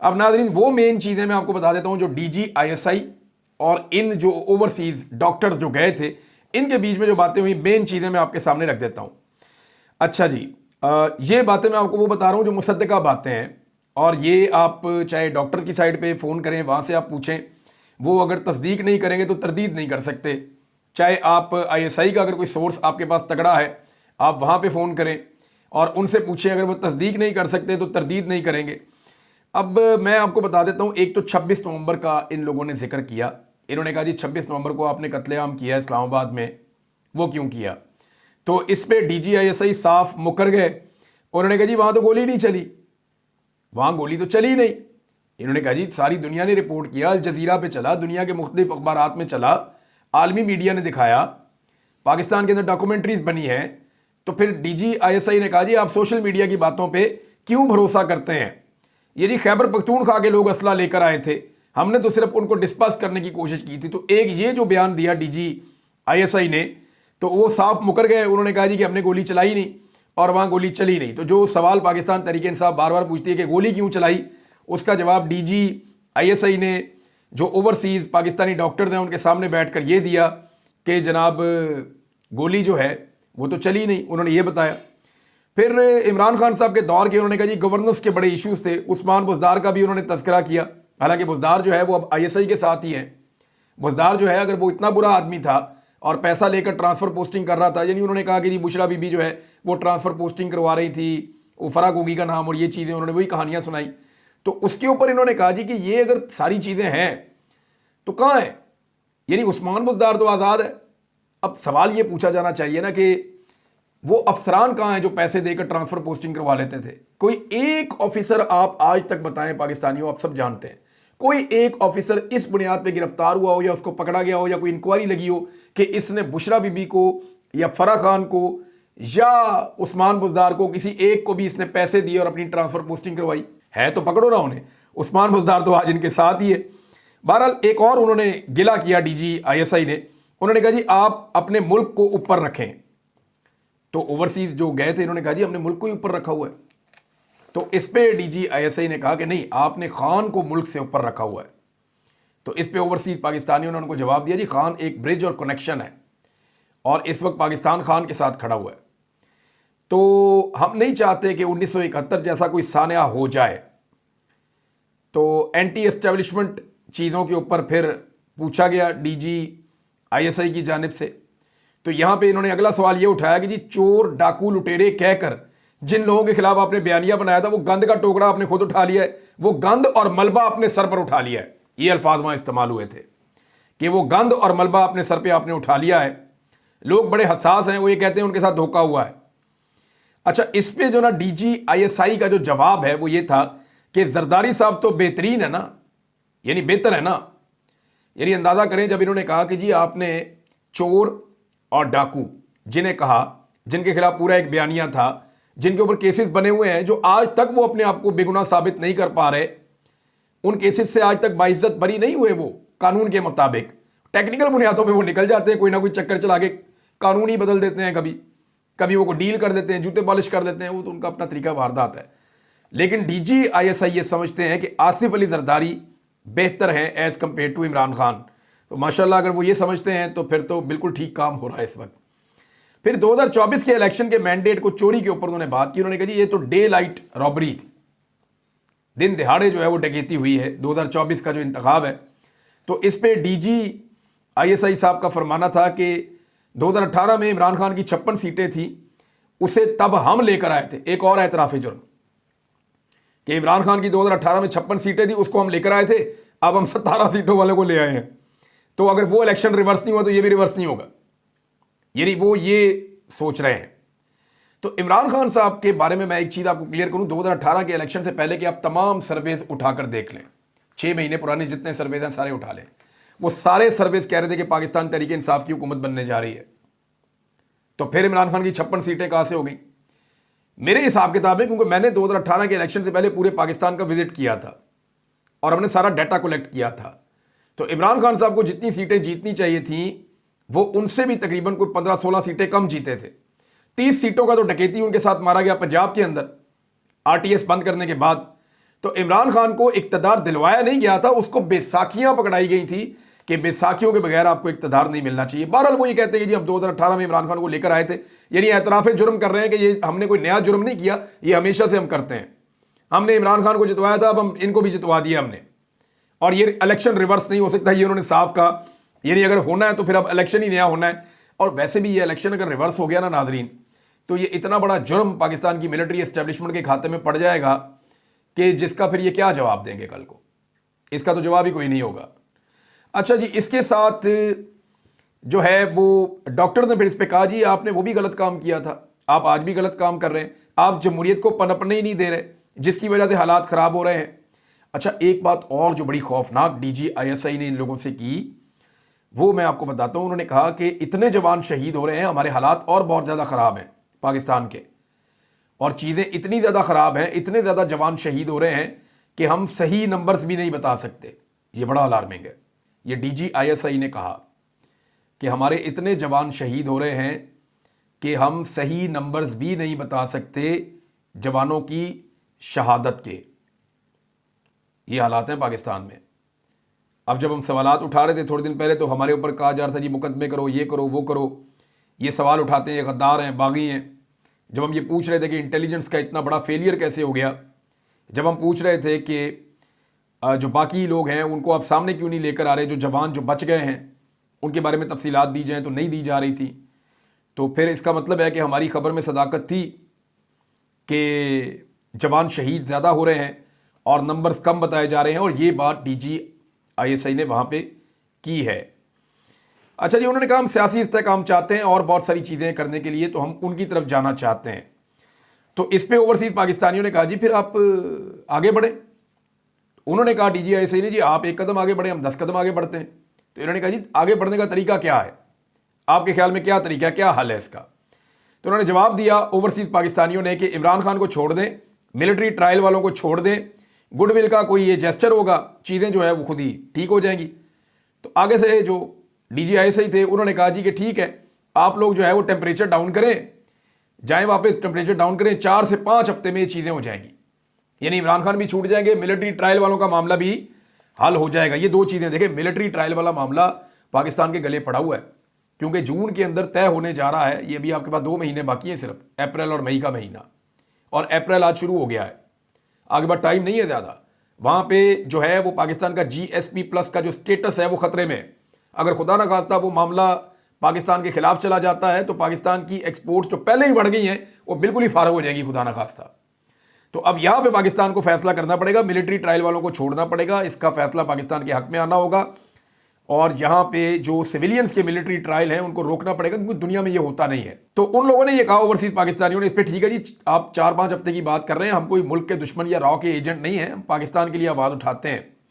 अब नाज़रीन वो मेन चीज़ें मैं आपको बता देता हूं जो DGISI और इन जो ओवरसीज डॉक्टर्स जो गए थे इनके बीच में जो बातें हुई, मेन चीज़ें मैं आपके सामने रख देता हूं। अच्छा जी, ये बातें मैं आपको वो बता रहा हूं जो मुसद्दका बातें हैं, और ये आप चाहे डॉक्टर की साइड पे फ़ोन करें, वहाँ से आप पूछें, वो अगर तस्दीक नहीं करेंगे तो तरदीद नहीं कर सकते। चाहे आप ISI का अगर कोई सोर्स आपके पास तगड़ा है, आप वहाँ पे फ़ोन करें और उनसे पूछें, अगर वो तस्दीक नहीं कर सकते तो तरदीद नहीं करेंगे। अब मैं आपको बता देता हूँ, एक तो 26 नवंबर का इन लोगों ने जिक्र किया। इन्होंने कहा जी 26 नवंबर को आपने कत्लेआम किया इस्लामाबाद में, वो क्यों किया? तो इस पे DGISI साफ मुकर गए। उन्होंने कहा जी वहाँ तो गोली नहीं चली, वहाँ गोली तो चली नहीं। इन्होंने कहा जी सारी दुनिया ने रिपोर्ट किया, अल जजीरा पे चला, दुनिया के मुख्तलिफ अखबारात में चला, आलमी मीडिया ने दिखाया, पाकिस्तान के अंदर डॉक्यूमेंट्रीज बनी है। तो फिर DGISI ने कहा जी आप सोशल मीडिया की बातों पे क्यों भरोसा करते हैं? ये जी खैबर पख्तूनख्वा के लोग असला लेकर आए थे, हमने तो सिर्फ उनको डिस्पर्स करने की कोशिश की थी। तो एक ये जो बयान दिया DGISI ने, तो वो साफ मुकर गए। उन्होंने कहा जी कि हमने गोली चलाई नहीं और वहाँ गोली चली नहीं। तो जो सवाल पाकिस्तान तहरीक इंसाफ बार बार पूछती है कि गोली क्यों चलाई, उसका जवाब DGISI ने जो ओवरसीज़ पाकिस्तानी डॉक्टर्स हैं उनके सामने बैठकर ये दिया कि जनाब गोली जो है वो तो चली नहीं, उन्होंने ये बताया। फिर इमरान खान साहब के दौर के उन्होंने कहा जी गवर्नेंस के बड़े इश्यूज थे, उस्मान बुज़दार का भी उन्होंने तज़किरा किया। हालांकि बुज़दार जो है वो अब ISI के साथ ही है। बुज़दार जो है अगर वो इतना बुरा आदमी था और पैसा लेकर ट्रांसफ़र पोस्टिंग कर रहा था, यानी उन्होंने कहा कि जी बुशरा बीबी जो है वो ट्रांसफ़र पोस्टिंग करवा रही थी, वो फरा गोगी का नाम और ये चीज़ें, उन्होंने वही कहानियाँ सुनाई। तो उसके ऊपर इन्होंने कहा जी कि ये अगर सारी चीज़ें हैं तो कहाँ है, यानी उस्मान बुज़दार तो आज़ाद है। अब सवाल ये पूछा जाना चाहिए ना कि वो अफसरान कहाँ हैं जो पैसे देकर ट्रांसफ़र पोस्टिंग करवा लेते थे? कोई एक ऑफिसर आप आज तक बताएं, पाकिस्तानियों आप सब जानते हैं, कोई एक ऑफिसर इस बुनियाद पे गिरफ्तार हुआ हो या उसको पकड़ा गया हो या कोई इंक्वायरी लगी हो कि इसने बुशरा बीबी को या फरा खान को या उस्मान बुज़दार को, किसी एक को भी इसने पैसे दिए और अपनी ट्रांसफ़र पोस्टिंग करवाई है? तो पकड़ो ना उन्हें। उस्मान बुज़दार तो आज इनके साथ ही है। बहरहाल एक और उन्होंने गिला किया DGISI ने, उन्होंने कहा जी आप अपने मुल्क को ऊपर रखें। तो ओवरसीज जो गए थे इन्होंने कहा जी हमने मुल्क को ही ऊपर रखा हुआ है। तो इस पे DGISI ने कहा कि नहीं, आपने खान को मुल्क से ऊपर रखा हुआ है। तो इस पे ओवरसीज पाकिस्तानियों ने उनको जवाब दिया जी खान एक ब्रिज और कनेक्शन है और इस वक्त पाकिस्तान खान के साथ खड़ा हुआ है। तो हम नहीं चाहते कि 1971 जैसा कोई सान्या हो जाए। तो एंटी एस्टेब्लिशमेंट चीज़ों के ऊपर फिर पूछा गया DGISI की जानिब से। तो यहाँ पे इन्होंने अगला सवाल ये उठाया कि जी चोर डाकू लुटेरे कहकर जिन लोगों के खिलाफ आपने बयानिया बनाया था वो गंद का टोकरा आपने खुद उठा लिया है, वो गंद और मलबा अपने सर पर उठा लिया है। ये अल्फाज वहाँ इस्तेमाल हुए थे कि वो गंद और मलबा अपने सर पे आपने उठा लिया है। लोग बड़े हसास हैं, वो ये कहते हैं उनके साथ धोखा हुआ है। अच्छा, इस पे जो ना DGISI का जो जवाब है वो ये था कि जरदारी साहब तो बेहतरीन है ना, यानी बेहतर है ना। यानी अंदाज़ा करें, जब इन्होंने कहा कि जी आपने चोर और डाकू जिन्हें कहा, जिनके खिलाफ पूरा एक बयानिया था, जिनके ऊपर केसेस बने हुए हैं, जो आज तक वो अपने आप को बेगुनाह साबित नहीं कर पा रहे, उन केसेस से आज तक बाइज्जत बरी नहीं हुए। वो कानून के मुताबिक टेक्निकल बुनियादों पे वो निकल जाते हैं, कोई ना कोई चक्कर चला के कानून ही बदल देते हैं, कभी कभी वो को डील कर देते हैं, जूते पॉलिश कर देते हैं, वो तो उनका अपना तरीका वारदात है। लेकिन DGISI ये समझते हैं कि आसिफ अली जरदारी बेहतर हैं as compared to Imran Khan. तो माशाल्लाह अगर वो ये समझते हैं तो फिर तो बिल्कुल ठीक काम हो रहा है इस वक्त। फिर 2024 के इलेक्शन के मैंडेट को चोरी के ऊपर उन्होंने बात की। उन्होंने कहा ये तो डे लाइट रॉबरी थी, दिन दिहाड़े जो है वो डकैती हुई है 2024 का जो इंतखाब है। तो इस पे DGISI साहब का फरमाना था कि 2018 में इमरान खान की 56 सीटें थी, उसे तब हम लेकर आए थे। एक और एतराफ़ जुर्म कि इमरान खान की 2018 में 56 सीटें थी, उसको हम लेकर आए थे, अब हम 17 सीटों वाले को ले आए हैं। तो अगर वो इलेक्शन रिवर्स नहीं हुआ तो ये भी रिवर्स नहीं होगा, यानी वो ये सोच रहे हैं। तो इमरान खान साहब के बारे में मैं एक चीज़ आपको क्लियर करूं, 2018 के इलेक्शन से पहले कि आप तमाम सर्वेज उठाकर देख लें, 6 महीने पुराने जितने सर्वेज हैं सारे उठा लें, वो सारे सर्वेज कह रहे थे कि पाकिस्तान तहरीक इंसाफ की हुकूमत बनने जा रही है। तो फिर इमरान खान की 56 सीटें कहाँ से हो गई? मेरे हिसाब किताब है, क्योंकि मैंने 2018 के इलेक्शन से पहले पूरे पाकिस्तान का विजिट किया था और हमने सारा डाटा कलेक्ट किया था। तो इमरान खान साहब को जितनी सीटें जीतनी चाहिए थी वो उनसे भी तकरीबन कोई 15-16 सीटें कम जीते थे। 30 सीटों का तो डकैती उनके साथ मारा गया पंजाब के अंदर RTS बंद करने के बाद। तो इमरान खान को इक्तदार दिलवाया नहीं गया था, उसको बैसाखियां पकड़ाई गई थी कि बैसाखियों के बगैर आपको इक्तदार नहीं मिलना चाहिए। बहरहाल वो ये कहते हैं कि जी हम 2018 में इमरान खान को लेकर आए थे, यानी एतराफ़ जुर्म कर रहे हैं कि ये हमने कोई नया जुर्म नहीं किया, ये हमेशा से हम करते हैं। हमने इमरान खान को जितवाया था, अब हम इनको भी जितवा दिया हमने, और ये इलेक्शन रिवर्स नहीं हो सकता, ये उन्होंने साफ कहा। यानी अगर होना है तो फिर अब इलेक्शन ही नया होना है। और वैसे भी ये इलेक्शन अगर रिवर्स हो गया ना नाजरीन, तो ये इतना बड़ा जुर्म पाकिस्तान की मिलिट्री एस्टेब्लिशमेंट के खाते में पड़ जाएगा कि जिसका फिर ये क्या जवाब देंगे कल को, इसका तो जवाब ही कोई नहीं होगा। अच्छा जी, इसके साथ जो है वो डॉक्टर ने फिर इस पर कहा जी आपने वो भी गलत काम किया था, आप आज भी गलत काम कर रहे हैं, आप जमहूरियत को पनपने ही नहीं दे रहे, जिसकी वजह से हालात ख़राब हो रहे हैं। अच्छा, एक बात और जो बड़ी खौफनाक DGISI ने इन लोगों से की, वो मैं आपको बताता हूँ। उन्होंने कहा कि इतने जवान शहीद हो रहे हैं, हमारे हालात और बहुत ज़्यादा ख़राब हैं पाकिस्तान के, और चीज़ें इतनी ज़्यादा ख़राब हैं, इतने ज़्यादा जवान शहीद हो रहे हैं कि हम सही नंबर्स भी नहीं बता सकते। ये बड़ा अलार्मिंग है। ये DGISI ने कहा कि हमारे इतने जवान शहीद हो रहे हैं कि हम सही नंबर्स भी नहीं बता सकते जवानों की शहादत के। ये हालात हैं पाकिस्तान में। अब जब हम सवालात उठा रहे थे थोड़े दिन पहले, तो हमारे ऊपर कहा जा रहा था जी मुकदमे करो, ये करो, वो करो, ये सवाल उठाते हैं, ये गद्दार हैं, बागी हैं। जब हम ये पूछ रहे थे कि इंटेलिजेंस का इतना बड़ा फेलियर कैसे हो गया, जब हम पूछ रहे थे कि जो बाकी लोग हैं उनको आप सामने क्यों नहीं लेकर आ रहे, जो जवान जो बच गए हैं उनके बारे में तफसीलात दी जाएँ, तो नहीं दी जा रही थी। तो फिर इसका मतलब है कि हमारी खबर में सदाकत थी कि जवान शहीद ज़्यादा हो रहे हैं और नंबर्स कम बताए जा रहे हैं, और ये बात DGISI ने वहाँ पे की है। अच्छा जी, उन्होंने कहा हम सियासी इस्तेहकाम चाहते हैं और बहुत सारी चीज़ें करने के लिए, तो हम उनकी तरफ जाना चाहते हैं। तो इस पे ओवरसीज़ पाकिस्तानियों ने कहा जी फिर आप आगे बढ़ें। उन्होंने कहा DGISI ने जी आप एक कदम आगे बढ़े, हम 10 कदम आगे बढ़ते हैं। तो इन्होंने कहा जी आगे बढ़ने का तरीका क्या है, आपके ख्याल में क्या तरीका है, क्या हल है इसका। तो उन्होंने जवाब दिया ओवरसीज़ पाकिस्तानियों ने कि इमरान खान को छोड़ दें, मिलिट्री ट्रायल वालों को छोड़ दें, गुडविल का कोई ये जेस्चर होगा, चीज़ें जो है वो खुद ही ठीक हो जाएंगी। तो आगे से जो DGISI थे उन्होंने कहा जी कि ठीक है, आप लोग जो है वो टेम्परेचर डाउन करें, जाएं वापस टेम्परेचर डाउन करें, 4 से 5 हफ्ते में ये चीज़ें हो जाएंगी। यानी इमरान खान भी छूट जाएंगे, मिलिट्री ट्रायल वालों का मामला भी हल हो जाएगा। ये दो चीज़ें देखें, मिलिट्री ट्रायल वाला मामला पाकिस्तान के गले पड़ा हुआ है, क्योंकि जून के अंदर तय होने जा रहा है। ये भी आपके पास 2 महीने बाकी हैं, सिर्फ अप्रैल और मई का महीना, और अप्रैल आज शुरू हो गया है, आगे बाद टाइम नहीं है ज़्यादा। वहाँ पे जो है वो पाकिस्तान का GSP+ का जो स्टेटस है वो ख़तरे में। अगर खुदा न खास्ता वो मामला पाकिस्तान के खिलाफ चला जाता है तो पाकिस्तान की एक्सपोर्ट्स जो पहले ही बढ़ गई हैं वो बिल्कुल ही फारग हो जाएगी, खुदा न खास्ता। तो अब यहाँ पे पाकिस्तान को फैसला करना पड़ेगा, मिलिट्री ट्रायल वालों को छोड़ना पड़ेगा, इसका फैसला पाकिस्तान के हक में आना होगा, और यहाँ पे जो सिविलियंस के मिलिट्री ट्रायल हैं उनको रोकना पड़ेगा, क्योंकि दुनिया में ये होता नहीं है। तो उन लोगों ने ये कहा, ओवरसीज पाकिस्तानियों ने, इस पर ठीक है जी आप 4-5 हफ्ते की बात कर रहे हैं, हम कोई मुल्क के दुश्मन या रॉ के एजेंट नहीं हैं, हम पाकिस्तान के लिए आवाज़ उठाते हैं।